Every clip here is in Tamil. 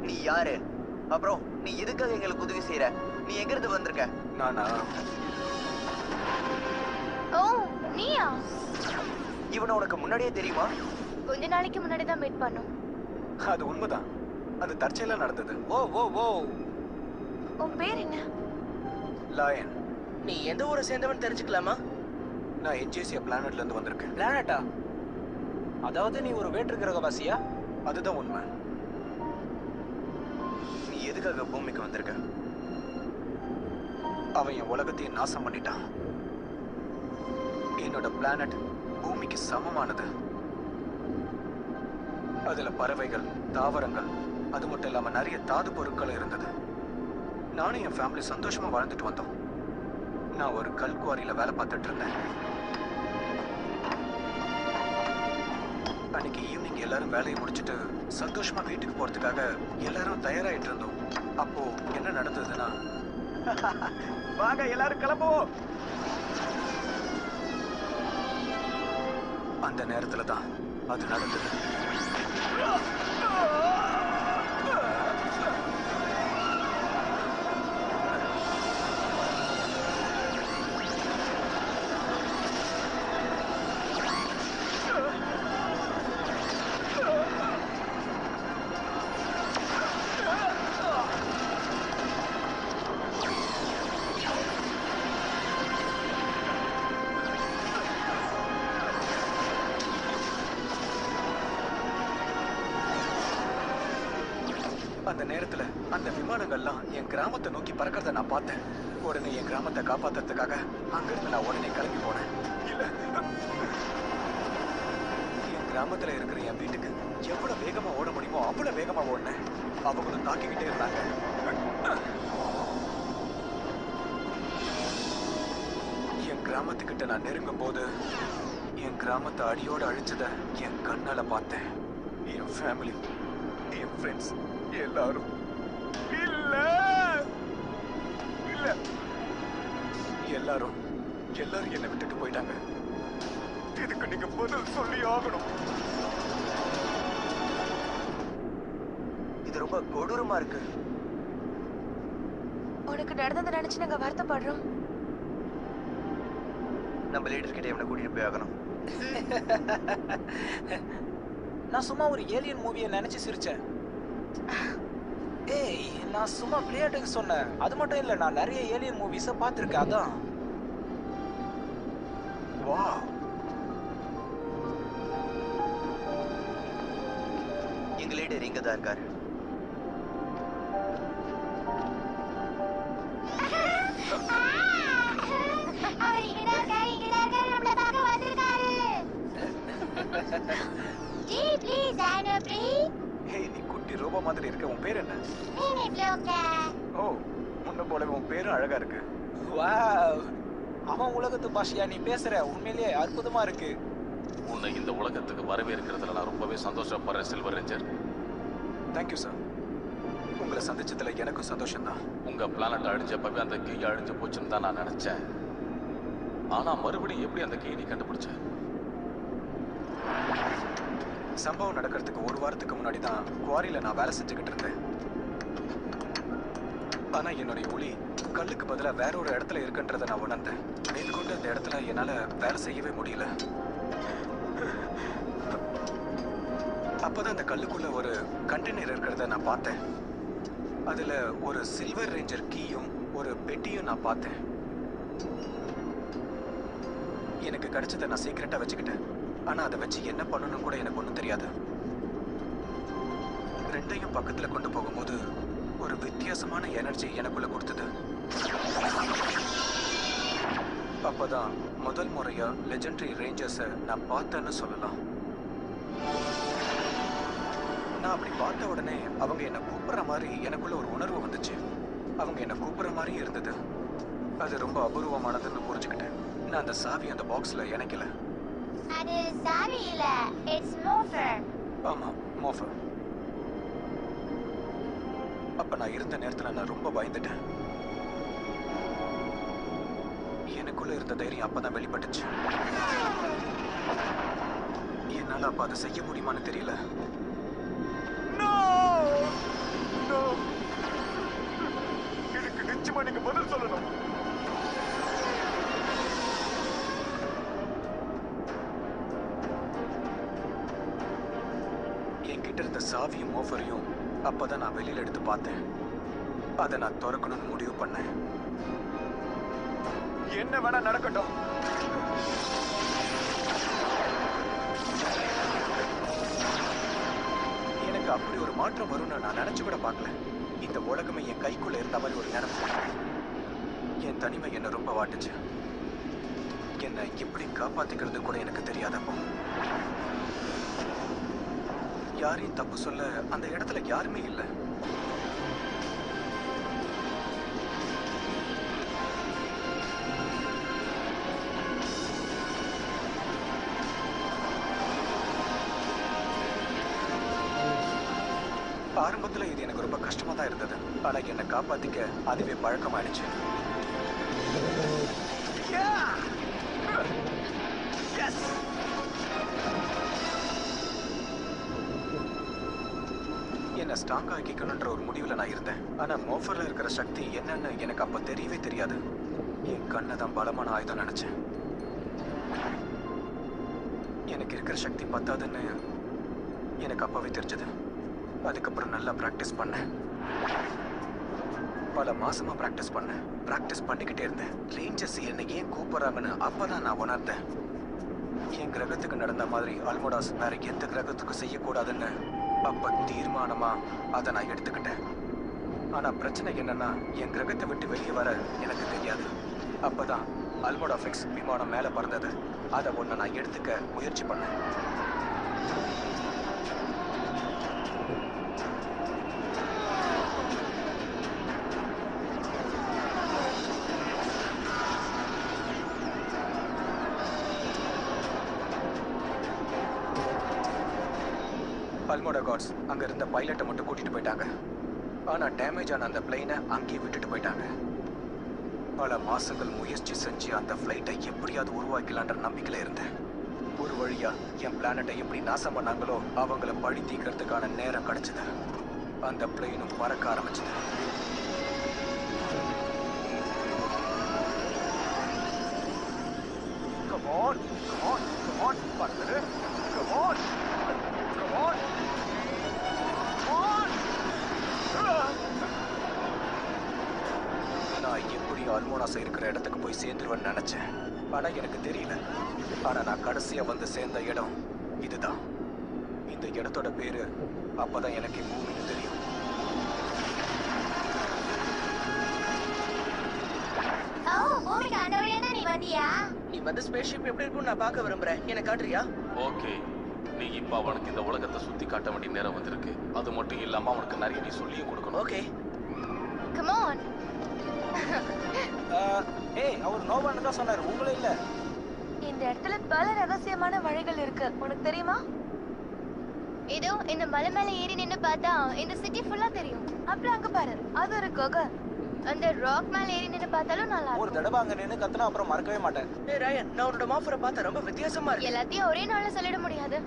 நீ யாரு? அப்புறம் நீ எதுக்காக எங்களுக்கு உதவி செய்யற? நீ எங்க இருந்து வந்திருக்க? நானா? ஓ நீயா? இவனை உனக்கு முன்னாடியே தெரியுமா? கொஞ்ச நாளைக்கு முன்னாடி தான் மீட் பண்ணோம். அது உண்மைதான். அது தற்செயலா நடந்தது. ஓ ஓ ஓ. உன் பேர் என்ன? லயன். நீ எந்த ஊரை சேர்ந்தவன் தெரிஞ்சுக்கலாமா? நான் என்ஜேசியா பிளானட்ல இருந்து வந்திருக்கேன். பிளானட்டா? அதாவது நீ ஒரு வேற்று கிரகவாசியா? அதுதான் உண்மை. நீ எதுக்காக பூமிக்கு வந்திருக்க? அவன் என் உலகத்தையும் நாசம் பண்ணிட்டான். என்னோட பிளானட் பூமிக்கு சமமானது. அதுல பறவைகள், தாவரங்கள், அது மட்டும் இல்லாம நிறைய தாது பொருட்கள் இருந்தது. நானும் என் ஃபேமிலி சந்தோஷமா வாழ்ந்துட்டு வந்தோம். நான் ஒரு கல் குவாரியில வேலை பார்த்துட்டு இருந்தேன். அன்னைக்கு ஈவினிங் எல்லாரும் வேலையை முடிச்சுட்டு சந்தோஷமா வீட்டுக்கு போறதுக்காக எல்லாரும் தயாராயிட்டு இருந்தோம். அப்போ என்ன நடந்ததுன்னா, வாங்க எல்லாரும் கிளம்புவோம். அந்த நேரத்துல தான் அது நடந்தது. அந்த நேரத்துல அந்த விமானங்கள்லாம் என் கிராமத்தை நோக்கி பறக்கிறத நான் பார்த்தேன். உடனே என் கிராமத்தை காப்பாத்துறதுக்காக அங்கிருந்து நான் உடனே கிளம்பி போனேன். இல்ல, என் கிராமத்துல இருக்கிற என் வீட்டுக்கு எவ்வளவு வேகமா ஓட முடியுமோ அவ்வளவு வேகமா ஓடினேன். அவங்களும் தாக்கிக்கிட்டே இருந்தாங்க. என் கிராமத்துக்கிட்ட நான் நெருங்கும் போது என் கிராமத்தை அடியோட அழிச்சத என் கண்ணால பார்த்தேன். என் ஃபேமிலி, என் ஃப்ரெண்ட்ஸ் எல்லாரும் இல்ல இல்ல எல்லாரும் என்னை விட்டுட்டு போயிட்டாங்க. இதுக்கு நீங்க பதில் சொல்லி ஆகணும். இது ரொம்ப கொடூரமா இருக்கு. உனக்கு நடந்ததை நினைச்சு நாங்க வருத்தப்படுறோம். நம்ம லீடர் கிட்ட இவனை கூட்டிட்டு போய் ஆகணும். நான் சும்மா ஒரு ஏலியன் மூவியை நினைச்சு சிரிச்சேன். ஏய், நான் சும்மா விளையாட்டுக்கு சொன்னேன். அது மட்டும் இல்ல, நான் நிறைய ஏலியன் மூவிஸை பார்த்திருக்கேன். அதான். வா, எங்க லீடர் இங்க தான் இருக்காரு. ஹேய், நீ குட்டி ரோபோ மாதிரி இருக்க. உன் பேர் என்ன? ஓ, முன்ன போலவே உன் பேரும் அழகா இருக்கு. வாவ், அவன் உலகத்து பாஷையா நீ பேசுற? உண்மையிலேயே அற்புதமா இருக்கு. உன்னை இந்த உலகத்துக்கு வரவேற்கிறதுல நான் ரொம்பவே சந்தோஷப்படுறேன் சில்வர் ரேஞ்சர். Thank you sir. உங்களை சந்திச்சதுல எனக்கும் சந்தோஷம்தான். உங்க பிளானட் அழிஞ்சப்பவே அந்த கீ அழிஞ்சு போச்சுன்னு தான் நான் நினைச்சேன். ஆனா மறுபடியும் எப்படி அந்த கீ நீ கண்டுபிடிச்ச? சம்பவம் நடக்கிறதுக்கு ஒரு வாரத்துக்கு முன்னாடி தான் குவாரியில நான் வேலை செஞ்சுக்கிட்டு இருந்தேன். ஆனா என்னுடைய ஒளி கல்லுக்கு பதிலா வேற ஒரு இடத்துல இருக்குன்றதை நான் உணர்ந்தேன். மேற்கொண்டு அந்த இடத்துல என்னால வேலை செய்யவே முடியல. அப்பதான் அந்த கல்லுக்குள்ள ஒரு கண்டெய்னர் இருக்கிறத நான் பார்த்தேன். அதுல ஒரு சில்வர் ரேஞ்சர் கீயும் ஒரு பெட்டியும் நான் பார்த்தேன். எனக்கு கிடைச்சதை நான் சீக்கிரட்டா வச்சுக்கிட்டேன். ஆனா அதை வச்சு என்ன பண்ணணும் கூட எனக்கு ஒன்றும் தெரியாது. ரெண்டையும் பக்கத்துல கொண்டு போகும்போது ஒரு வித்தியாசமான எனர்ஜி எனக்குள்ள கொடுத்தது. அப்பதான் முதல் முறையா லெஜெண்டரி ரேஞ்சர்ஸை நான் பார்த்தேன்னு சொல்லலாம். நான் அப்படி பார்த்த உடனே அவங்க என்னை கூப்பிடுற மாதிரி எனக்குள்ள ஒரு உணர்வு வந்துச்சு. அவங்க என்னை கூப்பிடுற மாதிரி இருந்தது. அது ரொம்ப அபூர்வமானதுன்னு புரிஞ்சுக்கிட்டேன். நான் அந்த சாவி அந்த பாக்ஸ்ல இணைக்கல. அது சாவி இல்ல, இட்ஸ் மோஃபர். ஆமா, மோஃபர். அப்ப நான் இருந்த நேரத்துல நான் ரொம்ப பயந்துட்டேன். எனக்குள்ள இருந்த தைரியம் அப்பதான் வெளிப்பட்டுச்சு. என்னால அப்ப அதை செய்ய முடியுமான்னு தெரியல. பதில் சொல்லணும். என்கிட்ட இருந்த சாவியும் மோஃபரையும் அப்பதான் நான் வெளியில எடுத்து பார்த்தேன். அதை நான் திறக்கணும்னு முடிவு பண்ணேன். என்ன வேணா நடக்கட்டும். எனக்கு அப்படி ஒரு மாற்றம் வரும்னு நான் நினைச்சு கூட பார்க்கல. இந்த உலகமே என் கைக்குள்ள இருந்த மாதிரி ஒரு நினைப்பு. என் தனிமை என்னை ரொம்ப வாட்டுச்சு. என்னை எப்படி காப்பாத்திக்கிறது கூட எனக்கு தெரியாதப்போ. யாரையும் தப்பு சொல்ல அந்த இடத்துல யாருமே இல்லை. ஆரம்பத்துல இது எனக்கு ரொம்ப கஷ்டமா தான் இருந்தது. ஆனா என்னை காப்பாத்திக்க அதுவே பழக்கமாயிடுச்சு. என்ன ஸ்ட்ராங் ஆக்கிக்கணுன்ற ஒரு முடிவுல நான் இருந்தேன். ஆனா மோஃபர்ல இருக்கிற சக்தி என்னன்னு எனக்கு அப்ப தெரியவே தெரியாது. என் கண்ணை தான் பலமான ஆயுதம் நினைச்சேன். எனக்கு இருக்கிற சக்தி பத்தாதுன்னு எனக்கு அப்பவே தெரிஞ்சது. அதுக்கப்புறம் நல்லா பிராக்டிஸ் பண்ணேன். பல மாசமா பிராக்டிஸ் பண்ணேன். பிராக்டிஸ் பண்ணிக்கிட்டே இருந்தேன். ரேஞ்சர்ஸ் என்னை ஏன் கூப்பிடுறாங்கன்னு அப்பதான் நான் உணர்ந்தேன். என் கிரகத்துக்கு நடந்த மாதிரி அல்மோடாஸ் வேற எந்த கிரகத்துக்கும் செய்யக்கூடாதுன்னு அப்ப தீர்மானமா அதை நான் எடுத்துக்கிட்டேன். ஆனா பிரச்சனை என்னன்னா என் கிரகத்தை விட்டு வெளியே வர எனக்கு தெரியாது. அப்பதான் அல்மோடா ஃபிக்ஸ் விமானம் மேல பறந்தது. அதை ஒண்ணு நான் எடுத்துக்க முயற்சி பண்ணேன். அல்மோடா காட்ஸ் அங்க இருந்த பைலட்டை மட்டும் கூட்டிட்டு போயிட்டாங்க. ஆனா டேமேஜ் ஆன அந்த பிளைனை அங்கேயே விட்டுட்டு போயிட்டாங்க. பல மாசங்கள் முயற்சி செஞ்சு அந்த ஃபிளைட்டை எப்படியாவது உருவாக்கலான்ற நம்பிக்கையில இருந்தேன். ஒரு வழியா என் பிளானட்டை எப்படி நாசம் பண்ணாங்களோ அவங்கள பழி தீக்கிறதுக்கான நேரம் கிடைச்சது. அந்த பிளைனும் பறக்க ஆரம்பிச்சது. Come on, come on, come on, பறக்குது. Come on, come on, come on. நான் எப்படி அல்மோனாஸ் இருக்கிற இடத்துக்கு போய் சேர்ந்துருவேன்னு நினைச்சேன். ஆனா எனக்கு தெரியல. ஆனா நான் கடைசியா வந்து சேர்ந்த இடம் இதுதான். இந்த இடத்தோட பேரு அப்பதான் எனக்கு பூமின்னு தெரியும். பூமிக்கு அந்த வழியா தான் நீ வந்தியா? நீ வந்து ஸ்பேஸ்ஷிப் எப்படி இருக்கும்னு நான் பார்க்க விரும்புறேன். எனக்கு காட்டுறியா? ஓகே, நீ இப்ப அவனுக்கு இந்த உலகத்தை சுத்தி காட்ட வேண்டிய நேரம் வந்திருக்கு. அது மட்டும் இல்லாம அவனுக்கு நிறைய நீ சொல்லியும் கொடுக்கணும். ஓகே. Come on. ஏய், அவர் நோவான்னு தான் சொன்னாரு, உங்களே இல்ல. இந்த இடத்துல பல ரகசியமான வழிகள் இருக்கு. உனக்கு தெரியுமா? இதோ இந்த மலை மேல ஏறி நின்னு பார்த்தா இந்த சிட்டி ஃபுல்லா தெரியும். அப்புறம் அங்க பாரு, அது ஒரு குகை. அந்த ராக் மேல ஏறி நின்னு பார்த்தாலும் நல்லா ஒரு இருக்கும். தடவை அங்க நின்னு கத்துனா அப்புறம் மறக்கவே மாட்டேன். ஏய் ராயன், நான் உன்னோட மாஃபரை பார்த்தா ரொம்ப வித்தியாசமா இருக்கு. எல்லாத்தையும் ஒரே நாள்ல சொல்லிட முடியாது.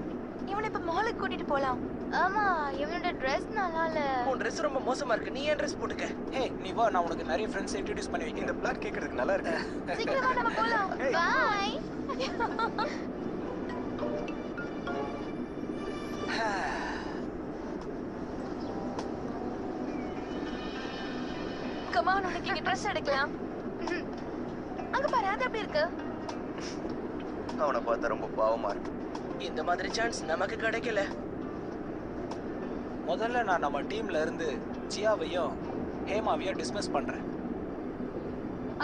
இவனை இப்ப மாலுக்கு கூட்டிட்டு போலாம். ஆமா, இவனோட ட்ரெஸ் நல்லா இல்ல. உன் ட்ரெஸ் ரொம்ப மோசமா இருக்கு. நீ ஏன் ட்ரெஸ் போட்டுக்க? ஏய், நீ வா, நான் உனக்கு நிறைய ஃப்ரெண்ட்ஸ் இன்ட்ரோடியூஸ் பண்ணி வைக்கிறேன். இந்த பிளான் கேட்கறதுக்கு நல்லா இருக்கு. சீக்கிரமா நம்ம போலாம். பை. கம் ஆன், உனக்கு இங்க ட்ரெஸ் எடுக்கலாம். அங்க பாரு, அது எப்படி இருக்கு? அவனை பார்த்தா ரொம்ப பாவமா இருக்கு. இந்த மாதிரி சான்ஸ் நமக்கு கிடைக்கல. முதல்ல நான் நம்ம டீம்ல இருந்து ஜியாவையும் ஹேமாவையும் டிஸ்மிஸ் பண்றேன்.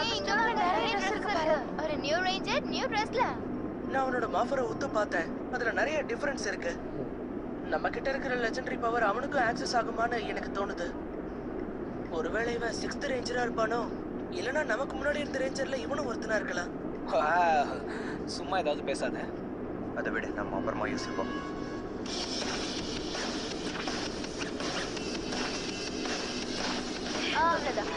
ஏய், இங்க நிறைய ட்ரெஸ் இருக்கு பாரு. ஒரு நியூ ரேஞ்சர் நியூ ட்ரெஸ்ல. நான் உன்னோட மாஃபரை உத்து பார்த்தேன். அதுல நிறைய டிஃபரன்ஸ் இருக்கு. நம்ம கிட்ட இருக்கிற லெஜெண்டரி பவர் அவனுக்கும் ஆக்சஸ் ஆகுமான்னு எனக்கு தோணுது. ஒருவேளை இவன் 6th ரேஞ்சரா இருப்பானோ, இல்லனா நமக்கு முன்னாடி இருந்த ரேஞ்சர்ல இவனும் ஒருத்தனா இருக்கலாம். சும்மா ஏதாவது பேசாத. அதை விட நம்ம அப்புறமா யோசிப்போம். அவ்வளவுதான்.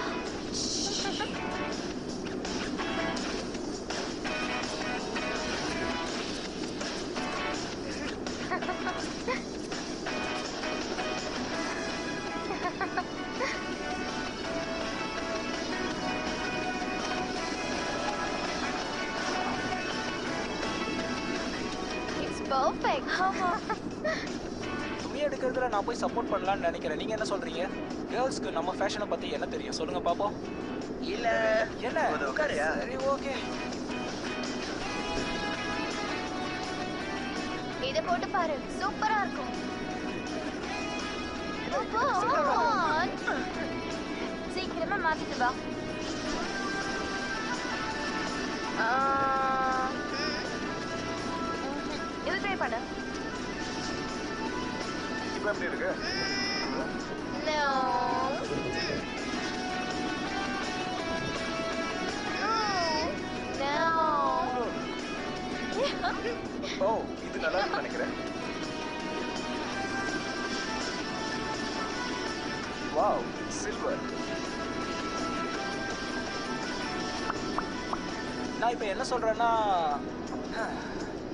பெர்ஃபெக்ட். ஆமா. துணி எடுக்கிறதுல நான் போய் சப்போர்ட் பண்ணலாம்னு நினைக்கிறேன். நீங்க என்ன சொல்றீங்க? கேர்ள்ஸ்க்கு நம்ம ஃபேஷனை பத்தி என்ன தெரியும் சொல்லுங்க பாப்போம். இல்ல என்ன உட்காரியா? சரி ஓகே. இத போட்டு பாரு, சூப்பரா இருக்கும். சீக்கிரமா மாத்திட்டு வா. இது ட்ரை பண்ணு. இப்போ எப்படி இருக்கு? No. ஓ இது நல்லா இருக்குன்னு நினைக்கிறேன். Wow silver. நான் இப்ப என்ன சொல்றேன்னா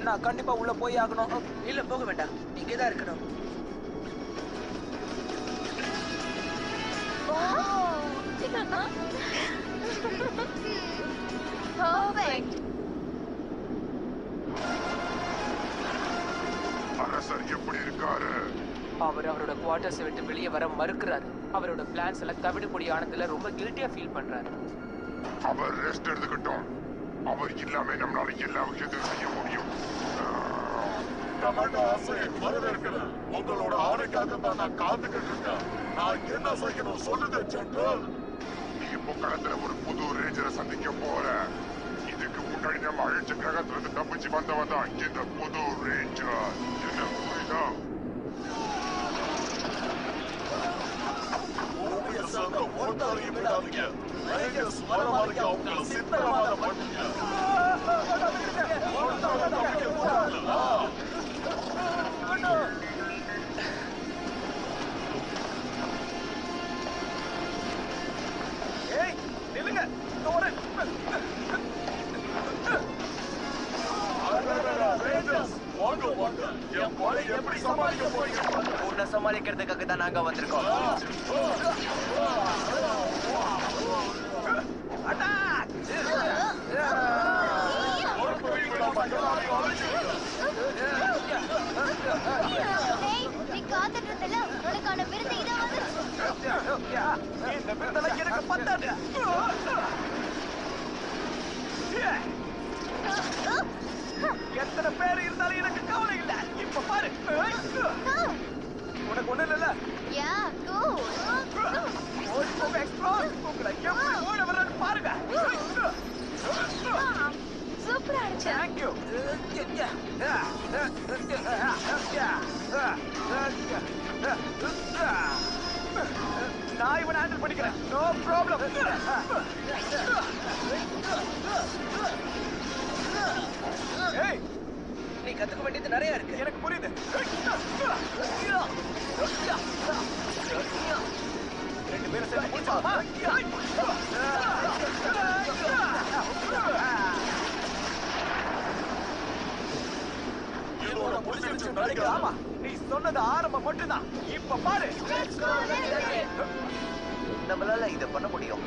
நான் கண்டிப்பா உள்ள போய் ஆகணும். இல்ல போக வேண்டாம், இங்கதான் இருக்கணும். Perfect. அரசர் எப்படி இருக்காரு? அவர் அவரோட குவார்டர்ஸை விட்டு வெளியே வர மறுக்கிறாரு. அவரோட பிளான்ஸ் எல்லாம் தவிடுபொடி ஆனதுல ரொம்ப கில்ட்டியா ஃபீல் பண்றாரு. அவர் ரெஸ்ட் எடுத்துக்கிட்டோம். அவர் இல்லாம நம்மளால எல்லா விஷயத்தையும் செய்ய முடியும். வரவேற்கிறேன். உங்களோட ஆணைக்காக தான் நான் காத்துக்கிட்டு இருக்கேன். நான் என்ன செய்யணும் சொல்லுங்க ஜெனரல். நீ இப்போ களத்துல ஒரு புது ரேஞ்சரை சந்திக்க போற. இதுக்கு முன்னாடி நம்ம அழிச்ச கிரகத்துல இருந்து தப்பிச்சு வந்தவன் தான் இந்த புது ரேஞ்சர். என்ன புரியுதா? ஒருத்தரையும் விடாதீங்க. ரேஞ்சர்ஸ் வர வரைக்கும் அவங்களை சித்திரவதை பண்ணுங்க. ஏய் நில்லுங்க. தோரன். ரேஞ்சர்ஸ் வாங்க வாங்க. என் படை எப்படி சமாளிக்க போறீங்க? உன்னை சமாளிக்கிறதுக்காக தான் நாங்க வந்திருக்கோம். Hey, நீ காத்துட்டு இருந்தல, உனக்கான விருது இதோ வந்துருச்சு. இந்த விருதெல்லாம் எனக்கு பத்தாது. எத்தனை பேர் இருந்தாலும் எனக்கு கவலை இல்ல. இப்ப பாரு. உனக்கு ஒண்ணு இல்ல. Yeah, cool. ஓடி போக எக்ஸ்ப்ளோர். உங்களை எப்படி ஓட வர்றேன்னு பாருங்க. சூப்பரா இருந்துச்சு. Thank you. நான் இவனை ஹேண்டில் பண்ணிக்கிறேன். No problem. ஏய் நீ கத்துக்க வேண்டியது நிறைய இருக்கு. எனக்கு புரியுது. ரெண்டு பேரும் சேர்ந்து முடிச்சோமா? ஆமா, நீ சொன்னது ஆரம்பம் மட்டும்தான். இப்ப பாரு. நம்மளால இதை பண்ண முடியும்.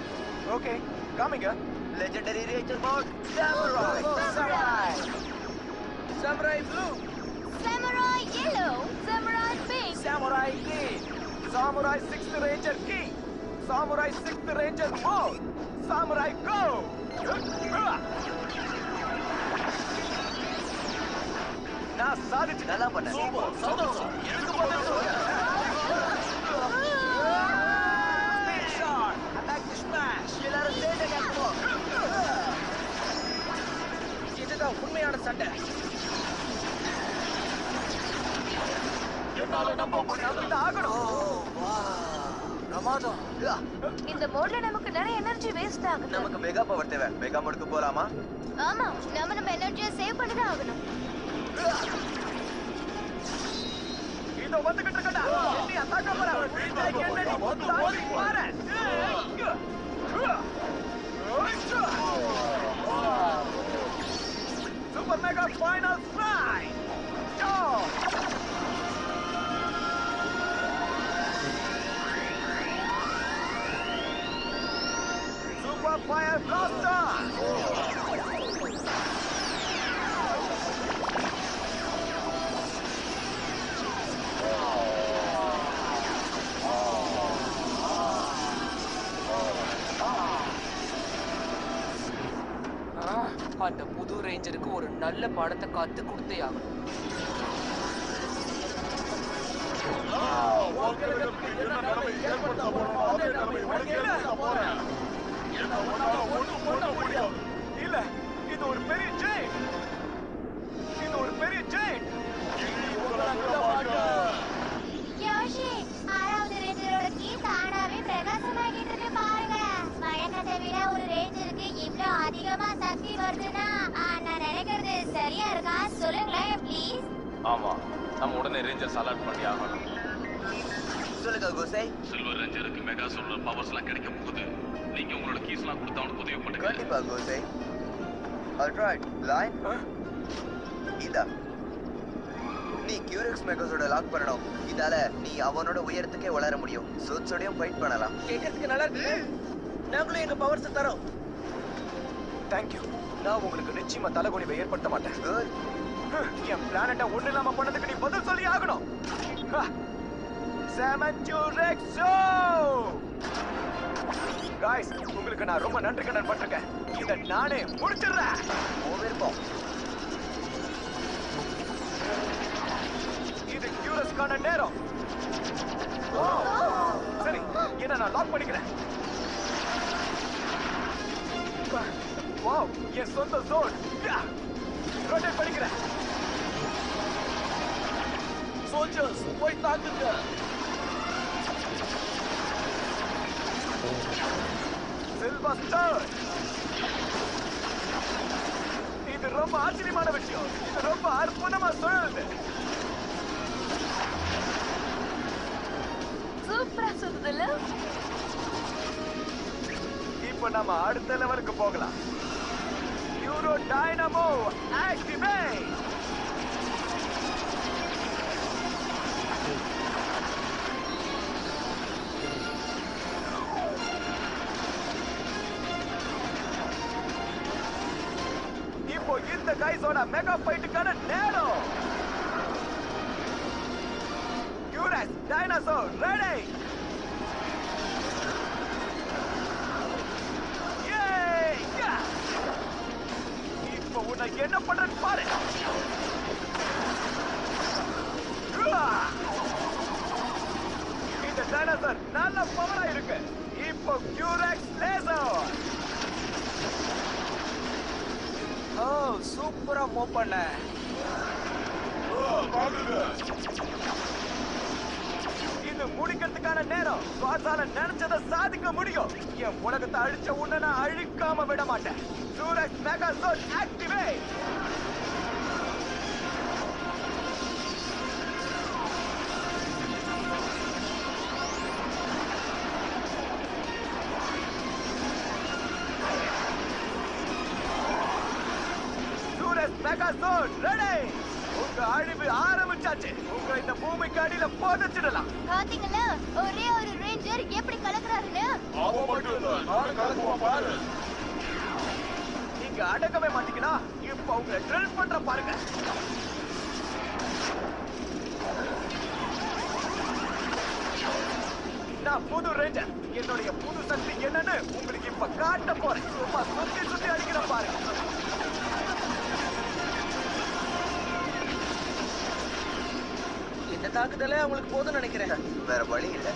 ஓகே காமிங்க. Legendary ranger mode samurai. Samurai blue. Samurai yellow. Samurai pink. Samurai green. Samurai 6th Ranger key. Samurai 6th Ranger mode. Samurai go. நான் சாதிச்சு நல்லா பண்ண. சந்தோஷம். எதுக்கு பண்ண? Speed shot. Attack the smash. எல்லாரும் சேர்ந்து கேட்போம். இதுதான் உண்மையான சண்டை. என்னால நம்ப முடியாது. ஆகணும். பிரமாதம். இந்த மோட்ல நமக்கு நிறைய எனர்ஜி வேஸ்ட் ஆகுது. நமக்கு மெகா பவர் தேவை. மெகா மோடுக்கு போலாமா? ஆமா, நம்ம எனர்ஜியை சேவ் பண்ணிதான் ஆகணும். இதோ வந்துகிட்டு இருக்கடா. நீ அட்டாக் பண்ணற. என்னடி தாண்டி பாரு. Super mega final strike. Super Fire Blaster! அந்த புது ரேஞ்சருக்கு ஒரு நல்ல பாடத்தை கத்து கொடுத்தே ஆகணும். இல்ல, இது ஒரு பெரிய செயின். இது ஒரு பெரிய செயின். யோஷி, ஆறாவது ரேஞ்சரோட கீ தானாவே பிரகாசமாகிட்டு இருக்கு பாருங்க. வழக்கத்தை விட ஒரு ரேஞ்சருக்கு இவ்ளோ அதிகமா சக்தி வருதுன்னா நான் நினைக்கிறது சரியா இருக்கா? சொல்லுங்களேன் ப்ளீஸ். ஆமா, நம்ம உடனே ரேஞ்சர்ஸ் அலர்ட் பண்ணி ஆகணும். சொல்லுங்க கோசே. சில்வர் ரேஞ்சருக்கு மெகா சோலார் பவர்ஸ் எல்லாம் கிடைக்க போகுது. நீங்க உங்களோட கீஸ் எல்லாம் கொடுத்து அவனுக்கு உதவி பண்ணுங்க. கண்டிப்பா கோசே. Alright, line. இதா நீ கியூரெக்ஸ் மெகாஸோட லாக் பண்ணணும். இதால நீ அவனோட உயரத்துக்கே வளர முடியும். சோட்ஸோடையும் ஃபைட் பண்ணலாம். கேட்கறதுக்கு நல்லா இருக்கு. நாங்களும் எங்க பவர்ஸ் தரோம். தேங்க்யூ. நான் உங்களுக்கு நிச்சயமா தலைகுனிவை ஏற்படுத்த மாட்டேன். குட். என் பிளானட்டை ஒண்ணு இல்லாம பண்ணதுக்கு நீ பதில் சொல்லி ஆகணும். செமன்சூரெக்ஸோ गाइस, உங்களுக்கு நான் ரொம்ப நன்றி கடன் பட்டிருக்கேன். இத நானே முடிச்சிடுறேன். விருப்பம். இது கியூரஸ்கான நேரம். சரி, என்ன நான் லாக் பண்ணிக்கிறேன். வாவ், என் சொந்த ஜோன். ரொட்டேட் பண்ணிக்கிறேன். சோல்ஜர்ஸ், போய் தாக்குங்க. சில்வஸ்டர், இது ரொம்ப ஆச்சரியமான விஷயம். இது ரொம்ப அற்புதமா சொல்லுது. சூப்பரா சொல்லுதுல்ல. இப்போ நாம அடுத்த லெவலுக்கு போகலாம். Euro dynamo activate. இப்போ இந்த கைஸோட மெகா ஃபைட்டுக்கான நேரம். யூரஸ் டைனோசர் ரெடி. இப்போ உன்னை என்ன பண்றேன்னு பாரு. இந்த டைனோசர் நல்ல பவரா இருக்கு. இப்போ கியூரெக்ஸ் லேசர். ஓ, சூப்பரா மூவ் பண்ண. இது முடிக்கிறதுக்கான நேரம். சுவாசால நினைச்சதை சாதிக்க முடியும். என் உலகத்தை அழிச்ச உன்னை நான் அழிக்காம விட மாட்டேன். Suraj mega soul activate. Suraj mega soul ready. உங்க அழிவு ஆரம்பிச்சாச்சு. உங்க இந்த பூமிக்கு அடியில புதைச்சிடலாம். பாத்தீங்களா ஒரே ஒரு ரேஞ்சர் எப்படி கலக்குறாருன்னு? அவன் மட்டும் இல்ல, நானும் கலக்குவான் பாரு. நீங்க அடக்கவே மாட்டீங்களா? இப்ப உங்களை ட்ரில் பண்ற பாருங்க. நான் புது ரேஞ்சர். என்னுடைய புது சக்தி என்னன்னு உங்களுக்கு இப்ப காட்ட போறேன். சும்மா சுத்தி சுத்தி அடிக்கிற பாருங்க. இந்த தாக்குதலே அவங்களுக்கு போதும்னு நினைக்கிறேன். வேற வழி இல்ல.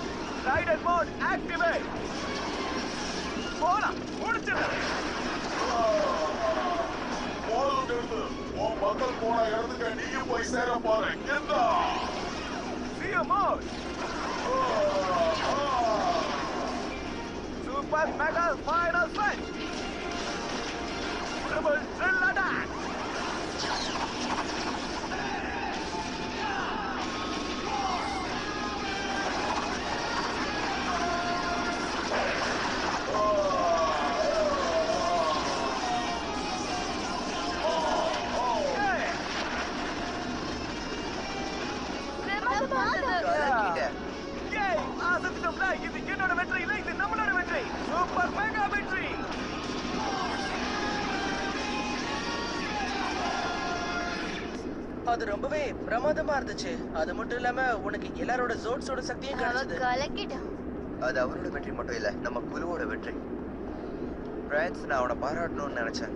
Rider mode activate. போலாம், முடிச்சிடு. போதும் நிறுத்து. உன் மக்கள் போன இடத்துக்கு நீயும் போய் சேர பாரு. என்ன CEO mode. Super mega final fight. Triple drill attack. இது என்னோட வெற்றி இல்ல, இது நம்மளோட வெற்றி. சூப்பர் மெகா வெற்றி. அது ரொம்பவே பிரமாதமா இருந்துச்சு. அது மட்டும் இல்லாம உனக்கு எல்லாரோட ஜோட்ஸோட சக்தியும் கிடைச்சது. கலக்கிட்டான். அது அவனோட வெற்றி மட்டும் இல்ல, நம்ம குழுவோட வெற்றி. பிரான்ஸ், நான் அவனை பாராட்டணும்னு நினைச்சேன்.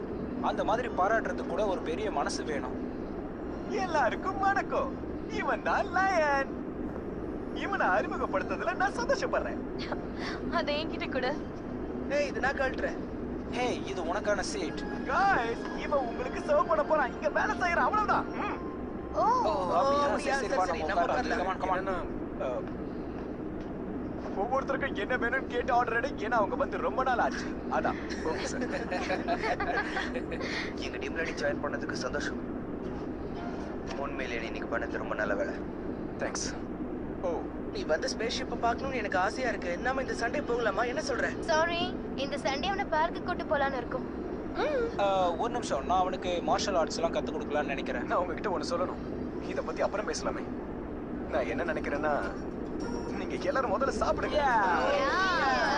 அந்த மாதிரி பாராட்டுறதுக்கு கூட ஒரு பெரிய மனசு வேணும். எல்லாருக்கும் வணக்கம். இவன் தான் லயன். இவனை அறிமுகப்படுத்துறதுல நான் சந்தோஷப்படுறேன். அதை என்கிட்ட கூட. ஏய் இது நான் கழட்டுறேன். ஹே, இது உனக்கான சீட். காய்ஸ், இவன் உங்களுக்கு சர்வ் பண்ண போறான். இங்க வேலை செய்யற அவ்வளவுதான். ஓ அப்படியா? அப்படியா? சரி, வா, சரி, நம்ம நம்ம உட்காரலாம். உட்காரலாம். Come on, come on. என்னன்னா, ஒவ்வொருத்தருக்கும் என்ன வேணும்னு கேட்டு ஆர்டர் எடு. ஏன்னா அவங்க வந்து ரொம்ப நாள் ஆச்சு. அதான். Okay sir. எங்க டீம்ல நீ ஜாயின் பண்ணதுக்கு சந்தோஷம். உண்மையிலேயே நீ இன்னைக்கு பண்ணது ரொம்ப நல்ல வேலை. தேங்க்ஸ். ஓ, நீ வந்து ஸ்பேஸ் ஷிப்பை பார்க்கணும்னு எனக்கு ஆசையா இருக்கு. நாம இந்த சண்டே போகலாமா? என்ன சொல்ற? சாரி, இந்த சண்டே அவனை பார்க்கு கூட்டு போலான்னு இருக்கும். ஒரு நிமிஷம், நான் அவனுக்கு மார்ஷல் ஆர்ட்ஸ் எல்லாம் கத்து கொடுக்கலாம்னு நினைக்கிறேன். நான் உங்ககிட்ட ஒண்ணு சொல்லணும். இத பத்தி அப்புறம் பேசலாமே. நான் என்ன நினைக்கிறேன்னா, நீங்க எல்லாரும் முதல்ல சாப்பிடுங்க. Yeah.